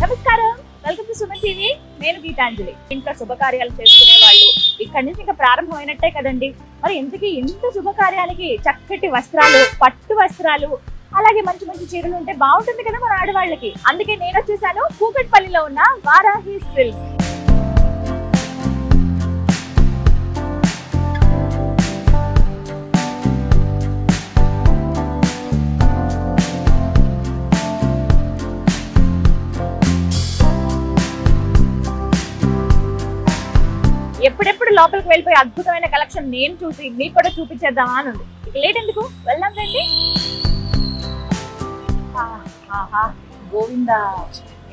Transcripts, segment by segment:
నమస్కారం, welcome to Suman TV. నేను గీతాంజలి. ఇంట్లో శుభకార్యాలు చేసుకునే వాళ్ళు ఇక్కడి నుంచి ఇంకా ప్రారంభమైనట్టే కదండి. మరి ఇంతకీ ఇంత శుభకార్యాలకి చక్కటి వస్త్రాలు, పట్టు వస్త్రాలు, అలాగే మంచి మంచి చీరలు ఉంటే బాగుంటుంది కదా మన ఆడవాళ్ళకి. అందుకే నేను వచ్చేసాను కూకట్పల్లిలో ఉన్న వారాహి సిల్క్స్. ఎప్పుడెప్పుడు లోపలికి వెళ్ళిపోయి అద్భుతమైన కలెక్షన్ నేను చూసి మీకు కూడా చూపించేద్దామా అని ఉంది. ఇక లేట్ ఎందుకు, వెళ్దాం రండి. గోవిందా,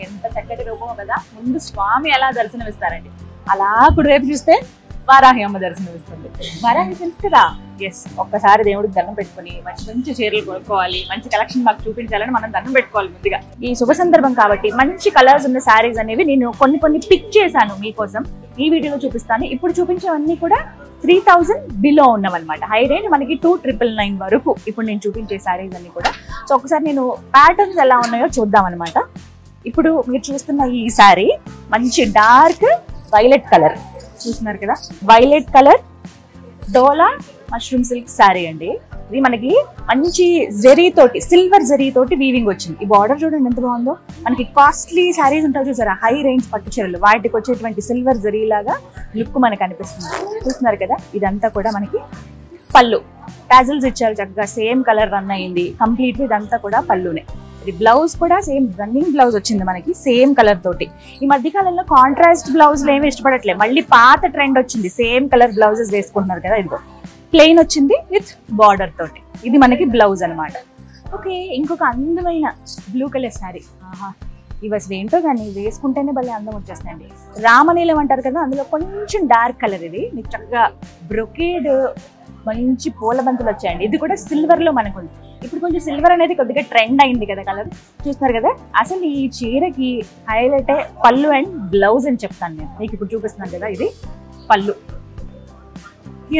ఎంత చక్కటి రూపమో కదా. ముందు స్వామి ఎలా దర్శనమిస్తారండి, అలా కుడివైపు చూస్తే వారాహి అమ్మ దర్శనమిస్తుంది. వారాహి సిల్క్స్ కదా. ఎస్, ఒక్కసారి దేవుడికి దండం పెట్టుకుని మంచి మంచి చీరలు కొనుక్కోవాలి, మంచి కలెక్షన్ మాకు చూపించాలని మనం దండం పెట్టుకోవాలి ముందుగా. ఈ శుభ సందర్భం కాబట్టి మంచి కలర్స్ ఉన్న శారీస్ అనేవి నేను కొన్ని పిక్ చేశాను మీకోసం. ఈ వీడియోలో చూపిస్తాను. ఇప్పుడు చూపించేవన్నీ కూడా 3000 బిలో ఉన్నవన్నమాట. హై రేంజ్ మనకి 2999 వరకు ఇప్పుడు నేను చూపించే శారీస్ అన్ని కూడా. సో ఒకసారి నేను ప్యాటర్న్స్ ఎలా ఉన్నాయో చూద్దాం అనమాట. ఇప్పుడు మీరు చూస్తున్న ఈ శారీ మంచి డార్క్ వైలెట్ కలర్ చూస్తున్నారు కదా. వైలెట్ కలర్ డోలా మష్రూమ్ సిల్క్ శారీ అండి. ఇది మనకి మంచి జరీ తోటి, సిల్వర్ జరీ తోటి వీవింగ్ వచ్చింది. ఈ బార్డర్ చూడండి ఎంత బాగుందో. మనకి కాస్ట్లీ శారీస్ ఉంటాయి చూసారా, హై రేంజ్ పట్టు చీరలు, వాటికి వచ్చేటువంటి సిల్వర్ జరీ లాగా లుక్ మనకు అనిపిస్తుంది. చూస్తున్నారు కదా. ఇదంతా కూడా మనకి పళ్ళు, టాజిల్స్ ఇచ్చారు చక్కగా, సేమ్ కలర్ రన్ అయింది కంప్లీట్. ఇదంతా కూడా పళ్ళునే. ఇది బ్లౌజ్ కూడా సేమ్ రన్నింగ్ బ్లౌజ్ వచ్చింది మనకి, సేమ్ కలర్ తోటి. ఈ మధ్య కాలంలో కాంట్రాస్ట్ బ్లౌజ్లు ఏమి ఇష్టపడట్లేదు, మళ్ళీ పాత ట్రెండ్ వచ్చింది. సేమ్ కలర్ బ్లౌజెస్ వేసుకుంటున్నారు కదా. ఇదిగో ప్లెయిన్ వచ్చింది విత్ బార్డర్ తోటి. ఇది మనకి బ్లౌజ్ అనమాట. ఓకే, ఇంకొక అందమైన బ్లూ కలర్ శారీ. ఇవి అసలు ఏంటో కానీ వేసుకుంటేనే భలే అందం వచ్చేస్తాయండి. రామనీలం అంటారు కదా, అందులో కొంచెం డార్క్ కలర్. ఇది మీకు చక్కగా బ్రొకేడ్ మంచి పూల బంతులు వచ్చాయండి. ఇది కూడా సిల్వర్ లో మనకు ఉంది. ఇప్పుడు కొంచెం సిల్వర్ అనేది కొద్దిగా ట్రెండ్ అయింది కదా కలర్. చూస్తున్నారు కదా. అసలు ఈ చీరకి హైలైట్ పళ్ళు అండ్ బ్లౌజ్ అని చెప్తాను నేను మీకు. ఇప్పుడు చూపిస్తున్నాను కదా, ఇది పళ్ళు.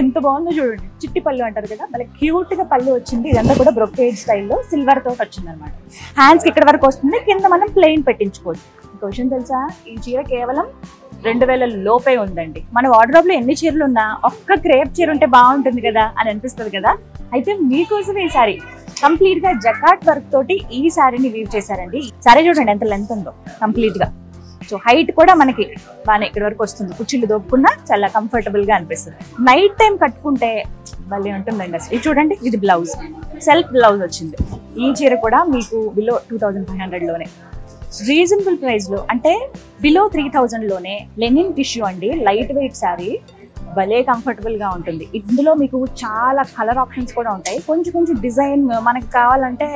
ఎంత బాగుందో చూడండి, చిట్టి పళ్ళు అంటారు కదా, మళ్ళీ క్యూట్ గా పళ్ళు వచ్చింది. ఇదంతా కూడా బ్రొకేడ్ స్టైల్లో సిల్వర్ తోటి వచ్చింది అనమాట. హ్యాండ్స్ కి ఇక్కడ వరకు వస్తుంది, కింద మనం ప్లెయిన్ పెట్టించుకోవచ్చు. ఇంకో విషయం తెలుసా, ఈ చీర కేవలం 2000 లోపే ఉందండి. మన వార్డ్రోబ్ లో ఎన్ని చీరలు ఉన్నా ఒక్క క్రేప్ చీర ఉంటే బాగుంటుంది కదా అని అనిపిస్తుంది కదా. అయితే మీకోసం ఈ సారీ కంప్లీట్ గా జకాట్ వర్క్ తోటి ఈ శారీని వీవ్ చేశారండి. శారీ చూడండి ఎంత లెంత్ ఉందో కంప్లీట్ గా. సో హైట్ కూడా మనకి బాగానే ఇక్కడ వరకు వస్తుంది. కుర్చీలు దొక్కున్నా చాలా కంఫర్టబుల్ గా అనిపిస్తుంది. నైట్ టైం కట్టుకుంటే భలే ఉంటుందండి అసలు. ఇది చూడండి, ఇది బ్లౌజ్, సెల్ఫ్ బ్లౌజ్ వచ్చింది. ఈ చీర కూడా మీకు బిలో 2500 లోనే, రీజనబుల్ ప్రైస్ లో, అంటే బిలో 3000 లోనే. లెనిన్ టిష్యూ అండి, లైట్ వెయిట్ శారీ, భలే కంఫర్టబుల్ గా ఉంటుంది. ఇందులో మీకు చాలా కలర్ ఆప్షన్స్ కూడా ఉంటాయి. కొంచెం డిజైన్ మనకి కావాలంటే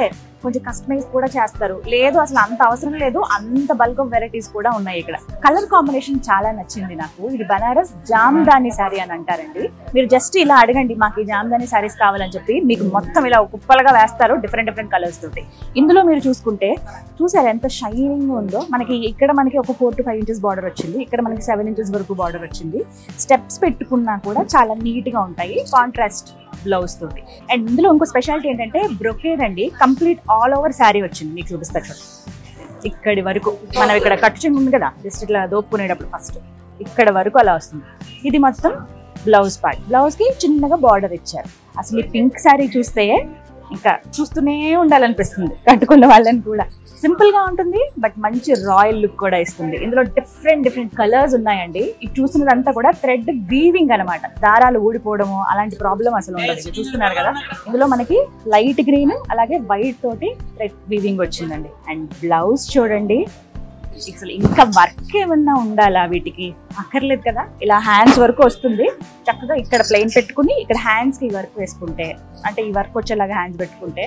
కొంచెం కస్టమైజ్ కూడా చేస్తారు. లేదు అసలు అంత అవసరం లేదు, అంత బల్క్ ఆఫ్ వెరైటీస్ కూడా ఉన్నాయి ఇక్కడ. కలర్ కాంబినేషన్ చాలా నచ్చింది నాకు. ఇది బనారస్ జామ్దాని శారీ అని అంటారండి. మీరు జస్ట్ ఇలా అడగండి, మాకు ఈ జామ్దాని శారీస్ కావాలని చెప్పి మీకు మొత్తం ఇలా కుప్పలుగా వేస్తారు డిఫరెంట్ కలర్స్ తోటి. ఇందులో మీరు చూసుకుంటే చూసారు ఎంత షైనింగ్ ఉందో. మనకి ఇక్కడ మనకి ఒక 4 to 5 inches బార్డర్ వచ్చింది, ఇక్కడ మనకి 7 inches వరకు బార్డర్ వచ్చింది. స్టెప్స్ పెట్టుకున్నా కూడా చాలా నీట్ గా ఉంటాయి, కాంట్రాస్ట్ బ్లౌజ్ తోటి. అండ్ ఇందులో ఇంకో స్పెషాలిటీ ఏంటంటే బ్రొకేడ్ అండి, కంప్లీట్ ఆల్ ఓవర్ శారీ వచ్చింది. మీకు చూపిస్తా చూడండి, ఇక్కడి వరకు మనం ఇక్కడ కట్టు చెంగు ఉంది కదా, జస్ట్ ఇట్లా దోపుకునేటప్పుడు ఫస్ట్ ఇక్కడ వరకు అలా వస్తుంది. ఇది మొత్తం బ్లౌజ్ పార్ట్. బ్లౌజ్ కి చిన్నగా బార్డర్ ఇచ్చారు. అసలు ఈ పింక్ శారీ చూస్తే ఇంకా చూస్తూనే ఉండాలనిపిస్తుంది కట్టుకున్న వాళ్ళని కూడా. సింపుల్ గా ఉంటుంది బట్ మంచి రాయల్ లుక్ కూడా ఇస్తుంది. ఇందులో డిఫరెంట్ కలర్స్ ఉన్నాయండి. ఇది చూస్తున్నదంతా కూడా థ్రెడ్ వీవింగ్ అనమాట, దారాలు ఊడిపోవడము అలాంటి ప్రాబ్లం అసలు ఉండదు. చూస్తున్నారు కదా, ఇందులో మనకి లైట్ గ్రీన్ అలాగే వైట్ తోటి థ్రెడ్ వీవింగ్ వచ్చిందండి. అండ్ బ్లౌజ్ చూడండి, అసలు ఇంకా వర్క్ ఏమన్నా ఉండాలా వీటికి, అక్కర్లేదు కదా. ఇలా హ్యాండ్స్ వరకు వస్తుంది చక్కగా. ఇక్కడ ప్లెయిన్ పెట్టుకుని ఇక్కడ హ్యాండ్స్ కి వర్క్ వేసుకుంటే, అంటే ఈ వర్క్ వచ్చేలాగా హ్యాండ్స్ పెట్టుకుంటే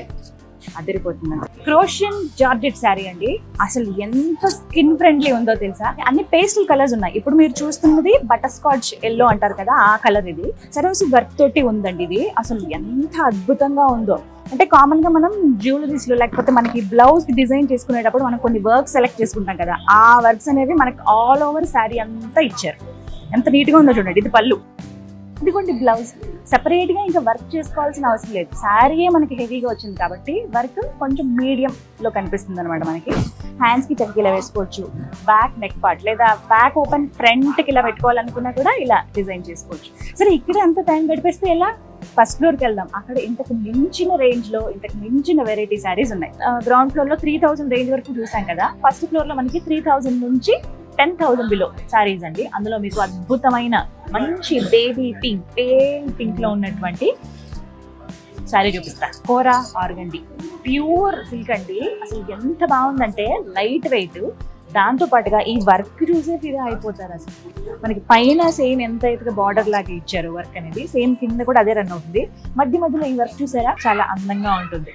అదిరిపోతుందండి. క్రోషియన్ జార్జెట్ శారీ అండి. అసలు ఎంత స్కిన్ ఫ్రెండ్లీ ఉందో తెలుసా. అన్ని పేస్టల్ కలర్స్ ఉన్నాయి. ఇప్పుడు మీరు చూస్తున్నది బటర్ స్కాచ్ ఎల్లో అంటారు కదా, ఆ కలర్. ఇది సరోసి వర్క్ తోటి ఉందండి. ఇది అసలు ఎంత అద్భుతంగా ఉందో. అంటే కామన్ గా మనం జ్యువెలరీస్ లో లేకపోతే మనకి బ్లౌజ్ డిజైన్ చేసుకునేటప్పుడు మనం కొన్ని వర్క్ సెలెక్ట్ చేసుకుంటాం కదా, ఆ వర్క్స్ అనేవి మనకి ఆల్ ఓవర్ శారీ అంతా ఇచ్చారు. ఎంత నీట్ గా ఉందో చూడండి. ఇది పళ్ళు, ఇదిగోండి బ్లౌజ్. సెపరేట్ గా ఇంకా వర్క్ చేసుకోవాల్సిన అవసరం లేదు. శారీయే మనకి హెవీగా వచ్చింది కాబట్టి వర్క్ కొంచెం మీడియం లో కనిపిస్తుంది అనమాట. మనకి హ్యాండ్స్ కి చక్కగా ఇలా వేసుకోవచ్చు. బ్యాక్ నెక్ పార్ట్ లేదా బ్యాక్ ఓపెన్ ఫ్రంట్ కి ఇలా పెట్టుకోవాలనుకున్నా కూడా ఇలా డిజైన్ చేసుకోవచ్చు. సరే, ఇక్కడ అంత టైం గడిపేస్తే ఎలా? ఫస్ట్ ఫ్లోర్ కి వెళ్దాం. అక్కడ ఇంతకు మించిన రేంజ్ లో ఇంతకు మించిన వెరైటీ శారీస్ ఉన్నాయి. గ్రౌండ్ ఫ్లోర్ లో 3000 రేంజ్ వరకు చూసాం కదా. ఫస్ట్ ఫ్లోర్ లో మనకి 3000 నుంచి 10,000 బిలో శారీస్ అండి. అందులో మీకు అద్భుతమైన మంచి బేబీ పింక్, పేల్ పింక్ లో ఉన్నటువంటి శారీ చూపిస్తా. కోరా ఆర్గండి ప్యూర్ సిల్క్ అండి. అసలు ఎంత బాగుందంటే లైట్ వెయిట్, దాంతో పాటుగా ఈ వర్క్ చూసే ఫిదా అయిపోతారు. అసలు మనకి పైన సేమ్ ఎంత అయితే బార్డర్ లాగా ఇచ్చారు వర్క్ అనేది, సేమ్ కింద కూడా అదే రన్ అవుతుంది. మధ్య మధ్యలో ఈ వర్క్ చూసారా, చాలా అందంగా ఉంటుంది.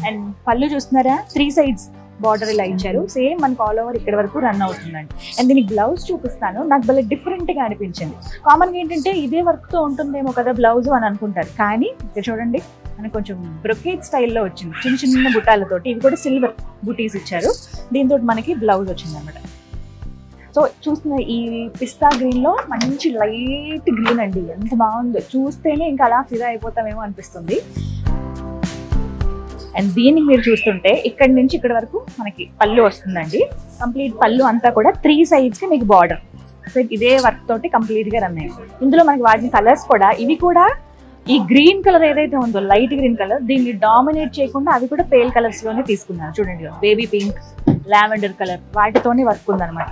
అండ్ పళ్ళు చూస్తున్నారా, 3 sides బార్డర్ ఇలా ఇచ్చారు. సేమ్ మనకు ఆల్ ఓవర్ ఇక్కడ వరకు రన్ అవుతుందండి. అండ్ దీనికి బ్లౌజ్ చూపిస్తాను. నాకు భలే డిఫరెంట్ గా అనిపించింది. కామన్ గా ఏంటంటే ఇదే వర్క్ తో ఉంటుందేమో కదా బ్లౌజ్ అని అనుకుంటారు, కానీ ఇక్కడ చూడండి మనకు కొంచెం బ్రొకేట్ స్టైల్లో వచ్చింది. చిన్న చిన్న బుట్టాలతోటి, ఇవి కూడా సిల్వర్ బుటీస్ ఇచ్చారు. దీంతో మనకి బ్లౌజ్ వచ్చింది అనమాట. సో చూస్తున్న ఈ పిస్తా గ్రీన్ లో మంచి లైట్ గ్రీన్ అండి. ఎంత బాగుందో, చూస్తేనే ఇంకా అలా ఫిదా అయిపోతామేమో అనిపిస్తుంది. అండ్ దీన్ని మీరు చూస్తుంటే ఇక్కడ నుంచి ఇక్కడ వరకు మనకి పళ్ళు వస్తుందండి. కంప్లీట్ పళ్ళు అంతా కూడా 3 sides కి మీకు బార్డర్. సో ఇదే వర్క్ తోటి కంప్లీట్ గా రన్ అయ్యింది. ఇందులో మనకి వాడిన కలర్స్ కూడా, ఇవి కూడా ఈ గ్రీన్ కలర్ ఏదైతే ఉందో లైట్ గ్రీన్ కలర్, దీన్ని డామినేట్ చేయకుండా అవి కూడా పేల్ కలర్స్ లోనే తీసుకున్నారు. చూడండి, బేబీ పింక్, లావెండర్ కలర్, వాటితోనే వర్క్ ఉందన్నమాట.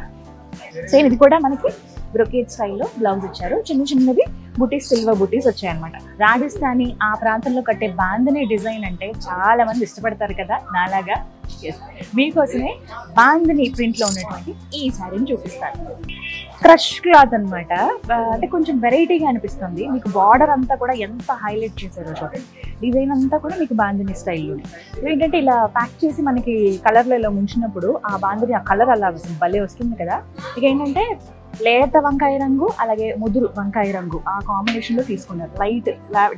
సేమ్ ఇది కూడా మనకి బ్రొకేట్ స్టైల్లో బ్లౌజ్ ఇచ్చారు. చిన్న చిన్నది బుటీస్, సిల్వర్ బుటీస్ వచ్చాయన్నమాట. రాజస్థానీ ఆ ప్రాంతంలో కట్టే బాందిని డిజైన్ అంటే చాలా మంది ఇష్టపడతారు కదా నాలాగా. మీకోసమే బాందిని ప్రింట్ లో ఉన్నటువంటి ఈ శారీని చూపిస్తాను. క్రష్ క్లాత్ అనమాట. అంటే కొంచెం వెరైటీగా అనిపిస్తుంది. మీకు బార్డర్ అంతా కూడా ఎంత హైలైట్ చేశారో చూడండి. డిజైన్ అంతా కూడా మీకు బాందిని స్టైల్లో. ఏంటంటే ఇలా ప్యాక్ చేసి మనకి కలర్లో ఇలా ముంచినప్పుడు ఆ బాందిని ఆ కలర్ అలా భలే వస్తుంది కదా. ఇక ఏంటంటే లేత వంకాయ రంగు అలాగే ముదురు వంకాయ రంగు ఆ కాంబినేషన్ లో తీసుకున్నారు. లైట్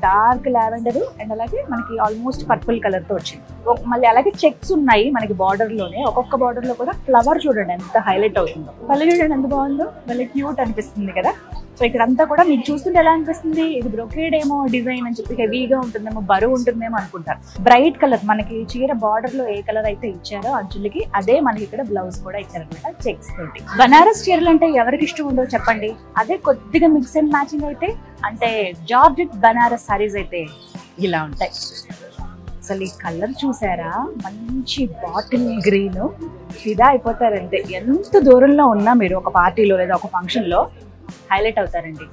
డార్క్ లావెండర్ అండ్ అలాగే మనకి ఆల్మోస్ట్ పర్పుల్ కలర్ తో వచ్చింది. మళ్ళీ అలాగే చెక్స్ ఉన్నాయి మనకి బార్డర్ లోనే. ఒక్కొక్క బార్డర్ లో కూడా ఫ్లవర్ చూడండి ఎంత హైలైట్ అవుతుందో. పళ్ళు చూడండి ఎంత బాగుందో, మళ్ళీ క్యూట్ అనిపిస్తుంది కదా. సో ఇక్కడ అంతా కూడా మీకు చూస్తుంటే ఎలా అనిపిస్తుంది, ఇది బ్రొకేడ్ ఏమో డిజైన్ అని చెప్పి హెవీగా ఉంటుందేమో, బరువు ఉంటుందేమో అనుకుంటారు. బ్రైట్ కలర్ మనకి చీర బార్డర్ లో ఏ కలర్ అయితే ఇచ్చారో అంచులకి అదే మనకి ఇక్కడ బ్లౌజ్ కూడా ఇచ్చారనమాట చెక్స్ తోటి. బనారస్ చీరలు అంటే ఎవరికి ఇష్టం ఉండో చెప్పండి. అదే కొద్దిగా మిక్స్ అండ్ మ్యాచింగ్ అయితే, అంటే జార్జెట్ బనారస్ సారీస్ అయితే ఇలా ఉంటాయి. అసలు ఈ కలర్ చూసారా, మంచి బాటిల్ గ్రీన్, ఫిదా అయిపోతారంటే. ఎంత దూరంలో ఉన్నా మీరు ఒక పార్టీలో లేదా ఒక ఫంక్షన్ లో హైలైట్ అవుతారండి.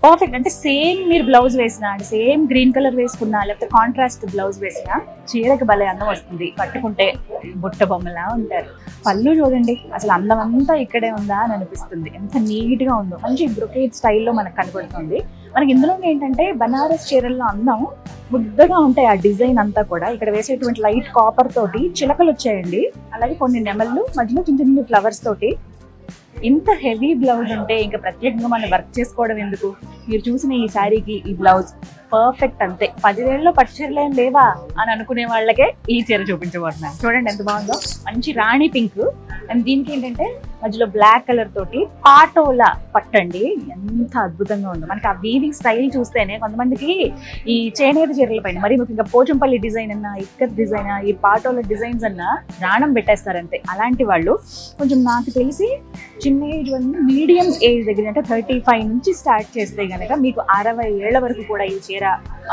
పర్ఫెక్ట్. అంటే సేమ్ మీరు బ్లౌజ్ వేసినా, అంటే సేమ్ గ్రీన్ కలర్ వేసుకున్నా, లేకపోతే కాంట్రాస్ట్ బ్లౌజ్ వేసినా చీరకి భలే అందం వస్తుంది. కట్టుకుంటే బుట్ట బొమ్మలా ఉంటారు. పళ్ళు చూడండి, అసలు అందం అంతా ఇక్కడే ఉందా అని అనిపిస్తుంది. ఎంత నీట్ గా ఉందో, మంచి బ్రొకేట్ స్టైల్లో మనకు కనబడుతుంది. మనకి ఇందులో ఏంటంటే బనారస్ చీరల్లో అందం ముద్దగా ఉంటాయి. ఆ డిజైన్ అంతా కూడా ఇక్కడ వేసేటువంటి లైట్ కాపర్ తోటి చిలకలు వచ్చాయండి. అలాగే కొన్ని నెమళ్ళు, మధ్యలో చిన్న చిన్న ఫ్లవర్స్ తోటి. ఇంత హెవీ బ్లౌజ్ ఉంటే ఇంకా ప్రత్యేకంగా మనం వర్క్ చేసుకోవడం ఎందుకు? మీరు చూసిన ఈ శారీకి ఈ బ్లౌజ్ పర్ఫెక్ట్ అంతే. 10,000లో పట్టు చీరలు ఏం లేవా అని అనుకునే వాళ్ళకే ఈ చీర చూపించబోతున్నాను. చూడండి ఎంత బాగుందో, మంచి రాణి పింక్. అండ్ దీనికి ఏంటంటే మధ్యలో బ్లాక్ కలర్ తోటి పాటోలా పట్టండి. ఎంత అద్భుతంగా ఉందో. మనకి ఆ వీవింగ్ స్టైల్ చూస్తేనే కొంతమందికి ఈ చేనేత చీరల పైన, మరి ముఖ్యంగా పోచంపల్లి డిజైన్ అన్నా, ఇక్కత్ డిజైన్, ఈ పాటోల డిజైన్స్ అన్నా ప్రాణం పెట్టేస్తారంతే. అలాంటి వాళ్ళు కొంచెం నాకు తెలిసి చిన్న ఏజ్ వల్ల మీడియం ఏజ్ దగ్గర, అంటే 35 నుంచి స్టార్ట్ చేస్తే కనుక మీకు 60 ఏళ్ల వరకు కూడా ఈ చీర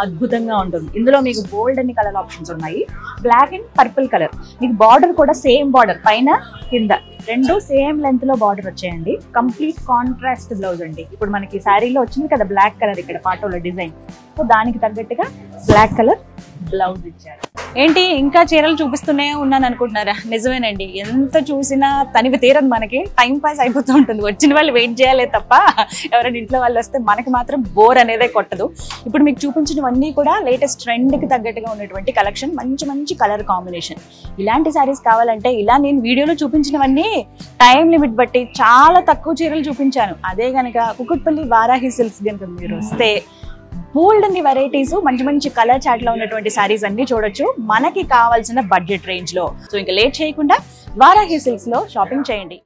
అద్భుతంగా ఉంటుంది. ఇందులో మీకు బోల్డ్ అన్ని కలర్ ఆప్షన్స్ ఉన్నాయి. Black and purple colour. మీకు బార్డర్ కూడా సేమ్ బార్డర్, పైన కింద రెండు సేమ్ లెంత్ లో బార్డర్ వచ్చాయండి. కంప్లీట్ కాంట్రాస్ట్ బ్లౌజ్ అండి. ఇప్పుడు మనకి శారీలో వచ్చింది కదా బ్లాక్ కలర్ ఇక్కడ పాటోలో డిజైన్, సో దానికి తగ్గట్టుగా బ్లాక్ కలర్ బ్లౌజ్ ఇచ్చారు. ఏంటి ఇంకా చీరలు చూపిస్తూనే ఉన్నాను అనుకుంటున్నారా? నిజమేనండి, ఎంత చూసినా తనివి తీరదు. మనకి టైం పాస్ అయిపోతూ ఉంటుంది. వచ్చిన వాళ్ళు వెయిట్ చేయాలే తప్ప ఎవరైనా ఇంట్లో వాళ్ళు వస్తే మనకి మాత్రం బోర్ అనేదే కొట్టదు. ఇప్పుడు మీకు చూపించినవన్నీ కూడా లేటెస్ట్ ట్రెండ్కి తగ్గట్టుగా ఉన్నటువంటి కలెక్షన్, మంచి మంచి కలర్ కాంబినేషన్. ఇలాంటి శారీస్ కావాలంటే ఇలా నేను వీడియోలో చూపించినవన్నీ టైం లిమిట్ బట్టి చాలా తక్కువ చీరలు చూపించాను. అదే కనుక కుకుట్పల్లి వారాహి సిల్క్స్ కనుక మీరు వస్తే బోల్డ్ అన్ని వెరైటీస్, మంచి మంచి కలర్ చాట్ లో ఉన్నటువంటి సారీస్ అన్ని చూడొచ్చు మనకి కావాల్సిన బడ్జెట్ రేంజ్ లో. సో ఇంకా లేట్ చేయకుండా వారాహి సిల్క్స్ లో షాపింగ్ చేయండి.